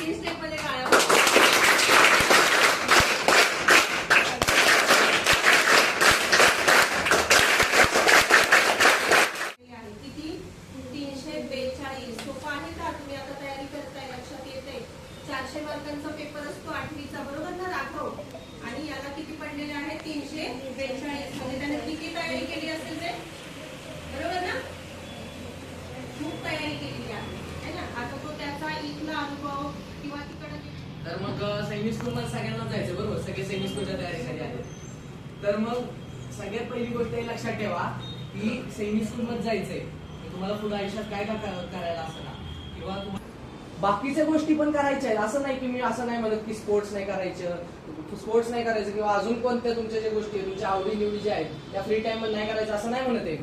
3 step मध्ये टाळ्या. किती 342. सोपं आहे का? तुम्ही आता तयारी करताय, लक्षात येते. 400 मार्कांचा पेपर असतो 8वीचा, बरोबर ना राघव? आणि याला किती पडलेले आहेत? 342. म्हणजे त्याने किती तयारी केली असेल ते, बरोबर ना? खूप तयारी केलेली आहे ना. आता तो त्याचा इथला अनुभव किंवा तिकडे. तर मग सैनिक स्कूल मध्ये सगळ्यांना जायचं, बरोबर? सगळे सैनिक स्कूलच्या तयारीसाठी आले. तर मग सगळ्यात पहिली गोष्ट हे लक्षात ठेवा की सैनिक स्कूल मध्ये जायचंय, तुम्हाला पुढे आयुष्यात काय काय करायला असं ना, किंवा बाकीच्या गोष्टी पण करायच्या आहेत. असं नाही की मी असं नाही म्हणत की स्पोर्ट्स नाही करायचं किंवा अजून कोणत्या तुमच्या ज्या गोष्टी आहेत, तुमच्या आवडी निवडी ज्या आहेत त्या फ्री टाइम मध्ये नाही करायचं असं नाही म्हणत आहे.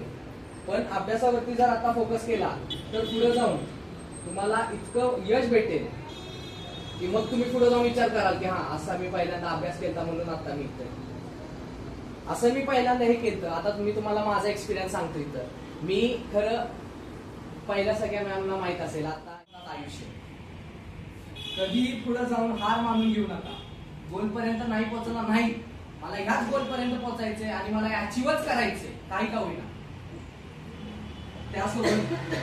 पण अभ्यासावरती जर आता फोकस केला तर पुढे जाऊन तुम्हाला इतकं यश भेटेल की मग तुम्ही पुढे जाऊन विचार कराल की हा असा मी पहिल्यांदा अभ्यास केला म्हणून आता मी इथं, असं मी पहिल्यांदा हे केलं. आता मी तुम्हाला माझा एक्सपिरियन्स सांगतो. इथं मी खरं पहिल्या सगळ्या मॅमना माहित असेल आता आयुष्य कधी पुढे जाऊन हार मानून घेऊ नका. गोलपर्यंत नाही पोहोचला नाही, मला ह्याच गोलपर्यंत पोहोचायचंय आणि मला अचीवच करायचंय काही का होईना. त्यासोबत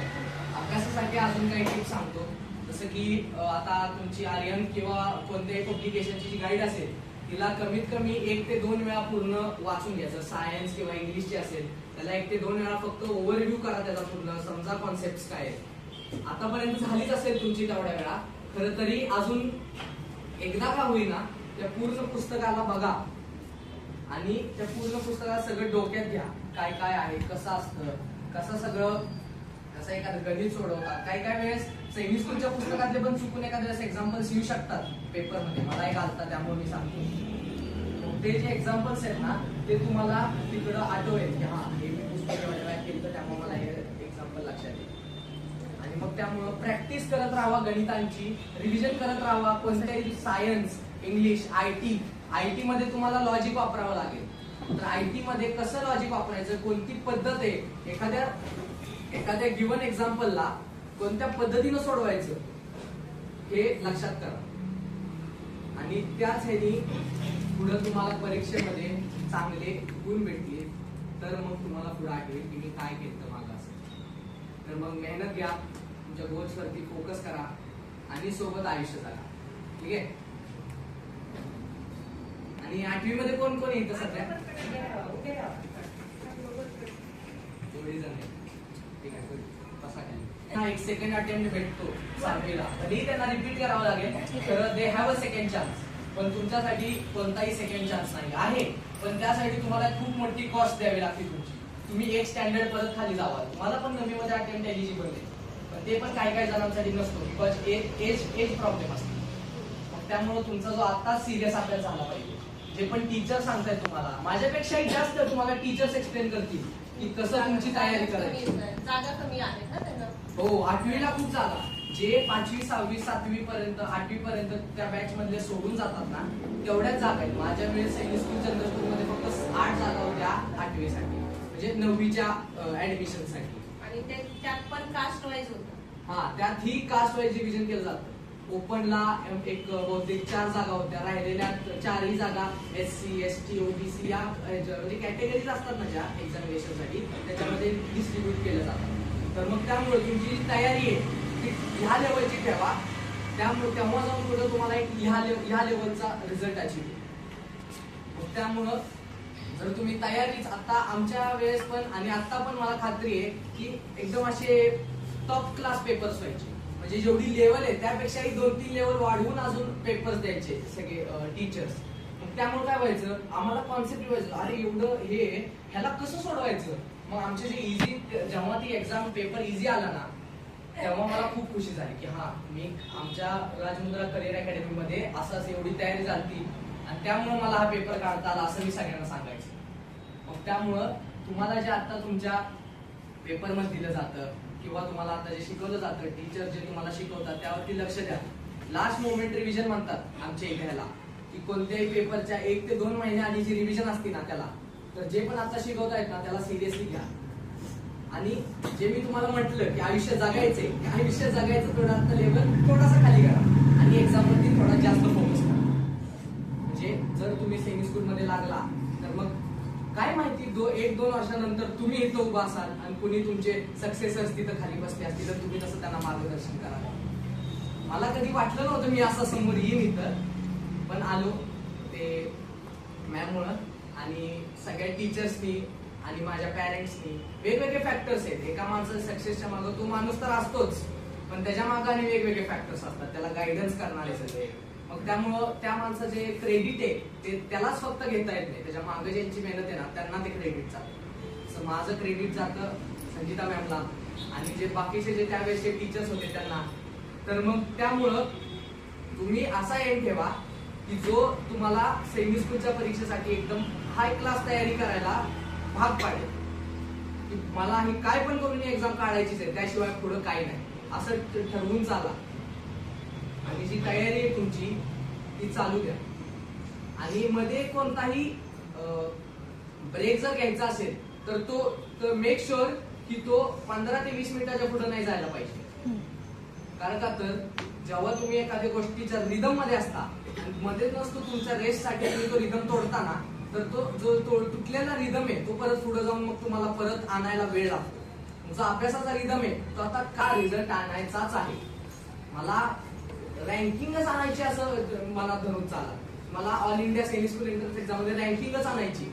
अभ्यासासाठी अजून काही टिप्स सांगतो. जसं की आता तुमची आर्यन किंवा कोणत्याही पब्लिकेशनची जी गाईड असेल तिला कमीत कमी 1 ते 2 वेळा पूर्ण वाचून घ्यायचं. सायन्स किंवा इंग्लिशची असेल त्याला 1 ते 2 वेळा फक्त ओव्हरव्ह्यू करा त्याचा पूर्ण, समजा कॉन्सेप्ट काय आहे. आतापर्यंत झालीच असेल तुमची तेवढ्या वेळा, खरं तरी अजून एकदा का होईना त्या पूर्ण पुस्तकाला बघा आणि त्या पूर्ण पुस्तकाला सगळं डोक्यात घ्या. काय काय आहे, कसं असतं, कसं एखादं गणित सोडवतात. काही वेळेस सैनिक स्कूलच्या पुस्तकातले पण चुकून एखाद्या वेळेस एक्झाम्पल्स येऊ शकतात पेपरमध्ये, मला एक आलता त्यामुळे मी सांगतो. ते जे एक्झाम्पल्स आहेत ना ते तुम्हाला तिकडं आठवेल की हा हे मी पुस्तक केलं तर त्यामुळे मला हे एक्झाम्पल लक्षात येईल. आणि मग त्यामुळं प्रॅक्टिस करत राहावा, गणितांची रिव्हिजन करत राहावा. कोणत्याही सायन्स, इंग्लिश, आयटी मध्ये तुम्हाला लॉजिक वापरावं लागेल. तर आयटी मध्ये कसं लॉजिक वापरायचं, कोणती पद्धत आहे, एखाद्या गिव्हन एक्झाम्पलला कोणत्या पद्धतीनं सोडवायचं हे लक्षात करा. आणि त्याच ह्यानी पुढे तुम्हाला परीक्षेमध्ये चांगले गुण भेटले तर मग तुम्हाला पुढे आठवेल की मी काय केलं मागं असेल. तर मग मेहनत घ्या, तुमच्या गोल्स वरती फोकस करा आणि सोबत आयुष्य जगा. ठीक आहे. आणि 8वी मध्ये कोण कोण येतं सध्या? थोडी जण आहे. ठीक आहे. हा एक सेकंड अटेम्प्ट भेटतो सातवीला, तरी त्यांना रिपीट करावं लागेल. तर they have a second chance. पण तुमच्यासाठी कोणताही सेकंड चान्स नाही आहे. पण त्यासाठी तुम्हाला खूप मोठी कॉस्ट द्यावी लागते तुमची. तुम्ही एक स्टँडर्ड परत खाली जावा. तुम्हाला पण 9वी मध्ये अटेम्प्ट एलिजिबल आहे, पण ते पण काही जणांसाठी नसतो बिकॉज एज प्रॉब्लेम असतो. मग त्यामुळे तुमचा जो आता सिरियस अभ्यास झाला पाहिजे. जे पण टीचर सांगतायत तुम्हाला, माझ्यापेक्षाही जास्त तुम्हाला टीचर्स एक्सप्लेन करतील की कसं तुमची तयारी करायची. जागा कमी आहे ना त्यांना. हो, 8वीला खूप जागा. जे 5वी 6वी 7वी पर्यंत 8वी पर्यंत त्या बॅच मधले सोडून जातात ना तेवढ्याच जागा आहेत. माझ्या वेळेस सैनिक स्कूल चंद्रपूर मध्ये फक्त 8 जागा होत्या 8वी साठी, म्हणजे 9वीच्या ऍडमिशन साठी. आणि त्यात पण कास्ट वाईज होतं. हा, त्यात ही कास्ट वाईज डिव्हिजन केलं जातं. ओपनला एक बहुतेक 4 जागा होत्या, राहिलेल्या 4ही जागा SC ST OBC या म्हणजे कॅटेगरीज असतात ना ज्या एक्झामिनेशन साठी त्याच्यामध्ये डिस्ट्रीब्यूट केलं जातं. तर मग त्यामुळे तुमची जी तयारी आहे ती ह्या लेवलची ठेवा. त्यामुळे तेव्हा जाऊन पुढे तुम्हाला एक ह्या लेवलचा रिझल्ट अचीव. मग त्यामुळं जर तुम्ही तयारीच आता आमच्या वेळेस पण आणि आता पण मला खात्री आहे की एकदम असे टॉप क्लास पेपर्स व्हायचे. म्हणजे जेवढी लेवल आहे त्यापेक्षाही 2-3 लेवल वाढवून अजून पेपर्स द्यायचे सगळे टीचर्स. मग त्यामुळे काय व्हायचं, आम्हाला कॉन्सेप्ट व्हायचं अरे एवढं हे ह्याला कसं सोडवायचं. मग आमचे जे इझी, जेव्हा ती एक्झाम पेपर इझी आला ना तेव्हा मला खूप खुशी झाली की हा मी आमच्या राजमुद्रा करिअर अकॅडमी मध्ये असं एवढी तयारी झाली आणि त्यामुळे मला हा पेपर काढता आला असं मी सगळ्यांना सांगायचं. मग त्यामुळं तुम्हाला जे आता तुमच्या पेपरमध्ये दिलं जातं किंवा तुम्हाला आता जे शिकवलं जातं, टीचर जे तुम्हाला शिकवतात त्यावरती लक्ष द्या. लास्ट मोमेंट रिव्हिजन म्हणतात आमच्या इथे ह्याला, की कोणत्याही पेपरच्या 1 ते 2 महिने आधीची रिव्हिजन असते ना त्याला, तर जे पण आता शिकवतायत ना त्याला सिरियसली घ्या. आणि जे मी तुम्हाला म्हटलं की आयुष्य जगायचंय, आयुष्य जगायचं थोडं आता लेवल थोडासा खाली करा आणि 1-2 वर्षानंतर तुम्ही इथं उभा असाल आणि कुणी तुमचे सक्सेसर्स तिथं खाली बसले असतील तर तुम्ही तसं त्यांना मार्गदर्शन करा. मला कधी वाटलं नव्हतं मी असं समोर येईन इथं, पण आलो ते मॅममुळं आणि सगळ्या टीचर्सनी आणि माझ्या पॅरेंट्सनी. वेगवेगळे फॅक्टर्स आहेत. एका माणसाच्या सक्सेसच्या मागं तो माणूस तर असतोच, पण त्याच्या मागं आणि वेगवेगळे फॅक्टर्स असतात, त्याला गायडन्स करणारे सगळे. मग त्यामुळं त्या माणसाचे क्रेडिट आहे ते त्यालाच फक्त घेता येत नाही, त्याच्या मागे ज्यांची मेहनत आहे ना त्यांना ते क्रेडिट जातं. माझं क्रेडिट जातं संगीता मॅमला आणि जे बाकीचे जे त्यावेळेसचे टीचर्स होते त्यांना. तर मग त्यामुळं तुम्ही असा एम ठेवा की जो तुम्हाला सेमी स्कूलच्या परीक्षेसाठी एकदम हाय क्लास तयारी करायला भाग पाडेल, की मला ही काय पण करून एक्झाम काढायचीच आहे, त्याशिवाय पुढं काही नाही असं ठरवून चाला. आणि जी तयारी आहे तुमची ती चालू द्या. आणि मध्ये कोणताही ब्रेक जर घ्यायचा असेल तर तो मेक शुअर की तो 15 ते 20 मिनिटाच्या पुढे नाही जायला पाहिजे. कारण का तर जेव्हा तुम्ही एखाद्या गोष्टीच्या रिदम मध्ये असता आणि मध्ये नसतो तुमच्या रेस्ट साठी तुम्ही तो रिदम तोडताना, तर तो जो तुटलेला रिदम आहे तो परत पुढे जाऊन मग तुम्हाला परत आणायला वेळ लागतो. तुमचा अभ्यासाचा रिदम आहे तो आता का रिझल्ट आणायचाच आहे. मला रँकिंगच आणायची असं मनात धरून चाला. मला all India semi school entrance exam मध्ये रँकिंगच आणायची.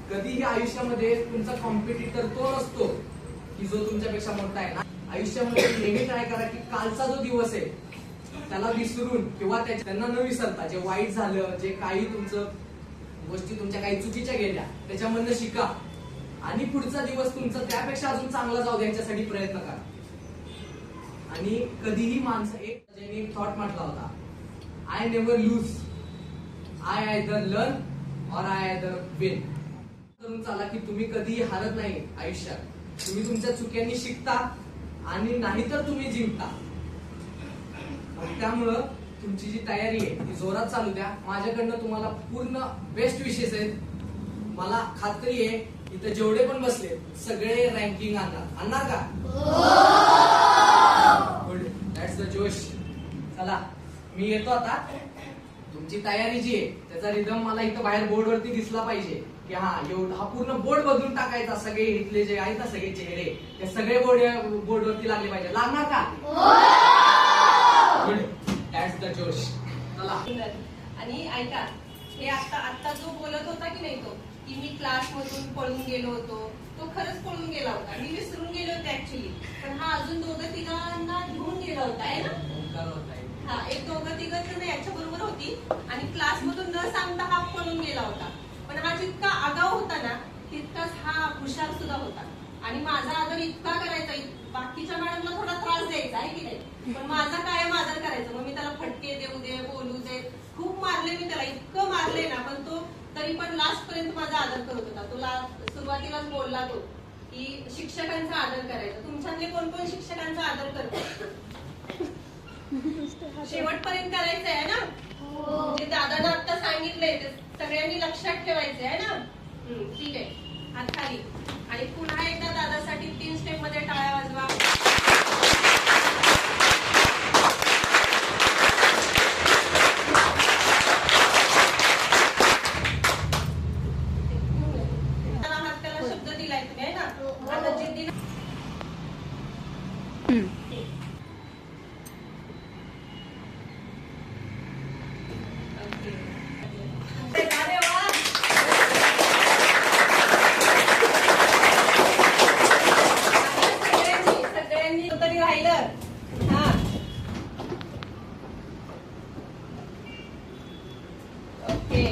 कधीही आयुष्यामध्ये तुमचा कॉम्पिटिटर तो नसतो की जो तुमच्यापेक्षा मोठा आहे ना. आयुष्यामध्ये नेहमी ट्राय करा की कालचा जो दिवस आहे त्याला विसरून किंवा त्यांना न विसरता जे वाईट झालं, जे काही तुमचं गोष्टी तुमच्या काही चुकीच्या गेल्या त्याच्यामधनं शिका आणि पुढचा दिवस तुमचा त्यापेक्षा अजून चांगला जाऊ द्यायच्यासाठी प्रयत्न करा. आणि कधीही माणसं एक थॉट म्हटला होता, I never lose, I either learn or I either win. करून चाला की तुम्ही कधीही हारत नाही आयुष्यात. तुम्ही तुमच्या चुक्यांनी शिकता आणि नाहीतर तुम्ही जिंकता. त्यामुळं तुमची जी तयारी आहे ती जोरात चालू द्या. माझ्याकडनं तुम्हाला पूर्ण बेस्ट विशेष आहेत. मला खात्री आहे इथं जेवढे पण बसले सगळे रँकिंग आणणार का? गुड, दॅट्स द जोश. चला मी येतो आता. तुमची तयारी जी आहे त्याचा रिदम मला इथं बाहेर बोर्डवरती दिसला पाहिजे की हा पूर्ण बोर्ड बदलून टाकायचा. सगळे इथले जे आहेत ना सगळे चेहरे ते सगळे बोर्डवरती लागले पाहिजे. लागणार का? गुड, दॅट्स द जोश. चला. आणि ऐका, हे आता जो बोलत होता की नाही तो की मी क्लास मधून पळून गेलो होतो, तो खरंच पळून गेला होता. मी विसरून गेले होते ऍक्च्युली, पण हा अजून 2-3 घेऊन गेला होता आहे ना. हा, एक 2-3 जण याच्या बरोबर होती आणि क्लास मधून न सांगता हा पळून गेला होता. पण हा जितका आगाऊ होता ना तितकाच हा हुशार सुद्धा होता. आणि माझा आदर इतका करायचा, बाकीच्या मॅडमला थोडा त्रास द्यायचा आहे की नाही, पण माझा कायम आदर करायचा. मग मी त्याला फटके देऊ दे, बोलू दे, खूप मारले मी त्याला, इतकं मारले ना, पण तो तरी पण लास्ट पर्यंत माझा आदर करत होता. तुला सुरुवातीलाच बोलला तो की शिक्षकांचा आदर करायचा. तुमच्यातले कोण कोण शिक्षकांचा आदर करतो? शेवटपर्यंत करायचं आहे ना. जे दादांना आता सांगितलंय ते सगळ्यांनी लक्षात ठेवायचं आहे ना. ठीक आहे, हात खाली. आणि पुन्हा एकदा दादासाठी 3 स्टेप मध्ये टाळ्या वाजवा. हात त्याला शब्द दिलाय तुम्ही आहे ना. आता जिद्दी ओके.